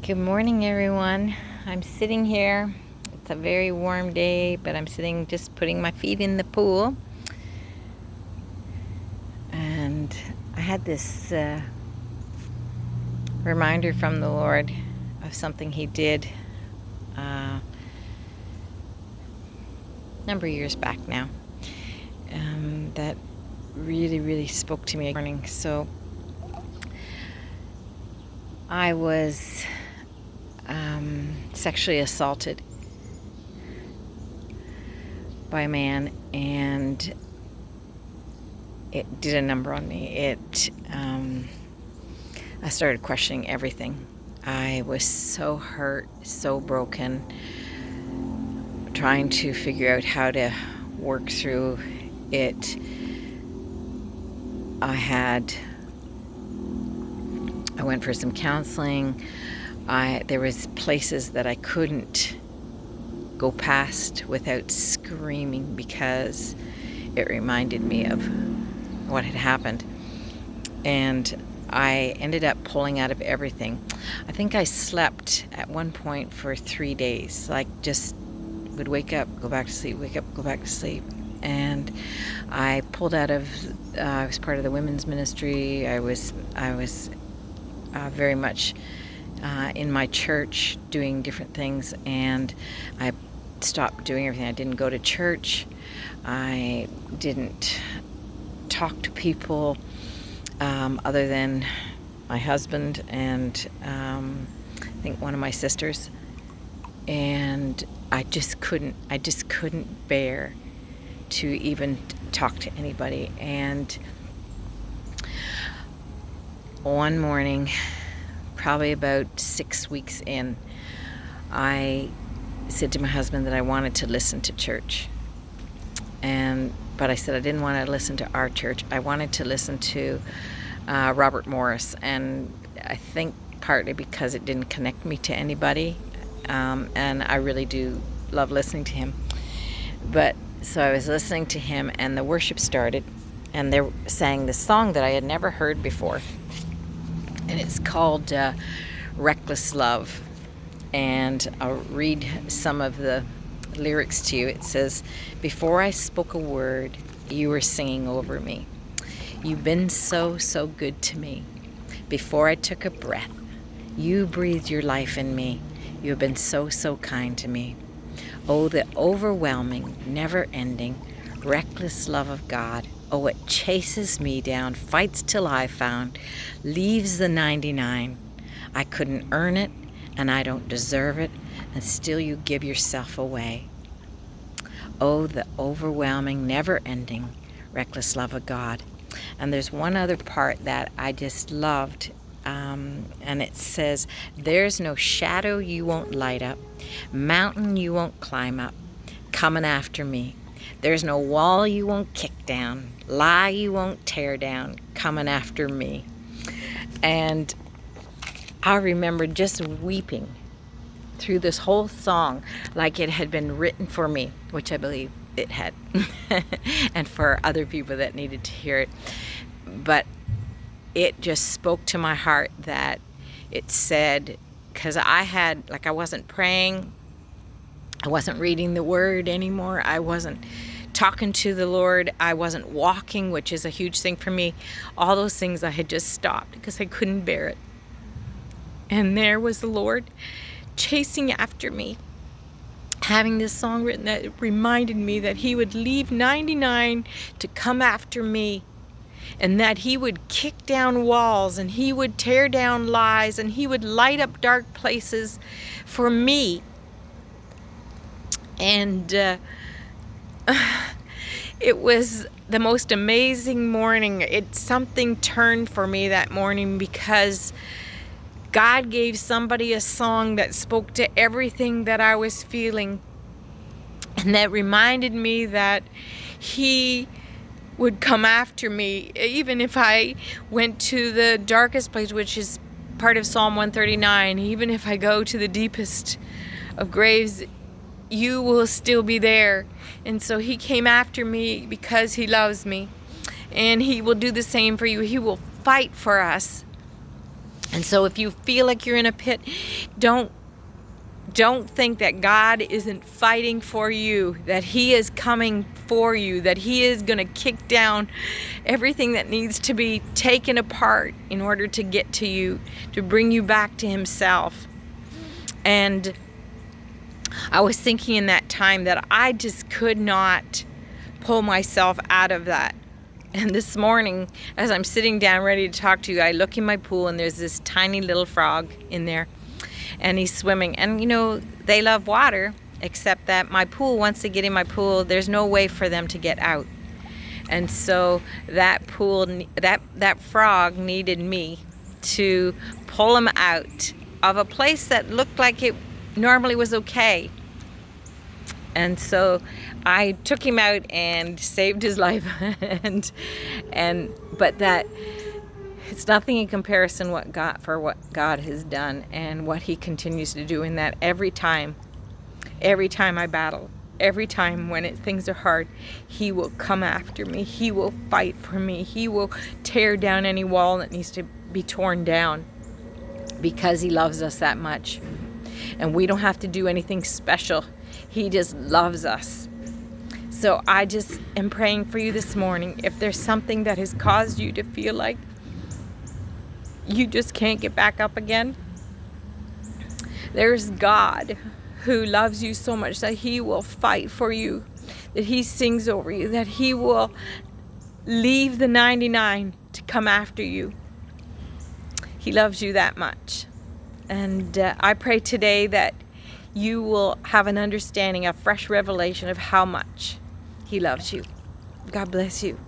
Good morning, everyone. I'm sitting here. It's a very warm day, but I'm sitting just putting my feet in the pool. And I had this reminder from the Lord of something He did a number of years back now that really spoke to me this morning. So I was sexually assaulted by a man, and it did a number on me. I started questioning everything. I was so hurt, so broken, trying to figure out how to work through it. I went for some counseling. There was places that I couldn't go past without screaming because it reminded me of what had happened. And I ended up pulling out of everything. I think I slept at one point for 3 days, like just would wake up, go back to sleep, wake up, go back to sleep. And I pulled out of, I was part of the women's ministry. I was very much in my church doing different things, and I stopped doing everything. I didn't go to church. I didn't talk to people other than my husband and I think one of my sisters. And I just couldn't bear to even talk to anybody. And one morning, probably about 6 weeks in, I said to my husband that I wanted to listen to church. But I said I didn't want to listen to our church. I wanted to listen to Robert Morris, and I think partly because it didn't connect me to anybody, and I really do love listening to him. But so I was listening to him, and the worship started, and they sang this song that I had never heard before, and it's called Reckless Love. And I'll read some of the lyrics to you. It says, "Before I spoke a word, you were singing over me. You've been so good to me. Before I took a breath, you breathed your life in me. You have been so kind to me. Oh, the overwhelming, never-ending, reckless love of God. Oh, it chases me down, fights till I found, leaves the 99. I couldn't earn it, and I don't deserve it, and still you give yourself away. Oh, the overwhelming, never-ending, reckless love of God." And there's one other part that I just loved, and it says, "There's no shadow you won't light up, mountain you won't climb up, coming after me. There's no wall you won't kick down, lie you won't tear down, coming after me." And I remember just weeping through this whole song like it had been written for me, which I believe it had, and for other people that needed to hear it. But it just spoke to my heart that it said, because I wasn't praying, I wasn't reading the Word anymore, I wasn't talking to the Lord, I wasn't walking, which is a huge thing for me. All those things I had just stopped because I couldn't bear it. And there was the Lord chasing after me, having this song written that reminded me that He would leave 99 to come after me, and that He would kick down walls, and He would tear down lies, and He would light up dark places for me. And it was the most amazing morning. Something turned for me that morning, because God gave somebody a song that spoke to everything that I was feeling, and that reminded me that He would come after me, even if I went to the darkest place, which is part of Psalm 139. Even if I go to the deepest of graves, you will still be there. And so He came after me because He loves me, and He will do the same for you. He will fight for us. And so if you feel like you're in a pit, don't think that God isn't fighting for you, that he is coming for you, that he is going to kick down everything that needs to be taken apart in order to get to you, to bring you back to himself. And I was thinking in that time that I just could not pull myself out of that. And this morning, as I'm sitting down ready to talk to you, I look in my pool and there's this tiny little frog in there. And he's swimming. And you know, they love water, except that my pool, once they get in my pool, there's no way for them to get out. And so that frog needed me to pull him out of a place that looked like it normally was okay. And so I took him out and saved his life. But that it's nothing in comparison what God has done and what he continues to do in that. Every time I battle, every time when things are hard, he will come after me. He will fight for me. He will tear down any wall that needs to be torn down, because he loves us that much. And we don't have to do anything special. He just loves us. So I just am praying for you this morning. If there's something that has caused you to feel like you just can't get back up again, there's God who loves you so much that he will fight for you, that he sings over you, that he will leave the 99 to come after you. He loves you that much. And I pray today that you will have an understanding, a fresh revelation of how much he loves you. God bless you.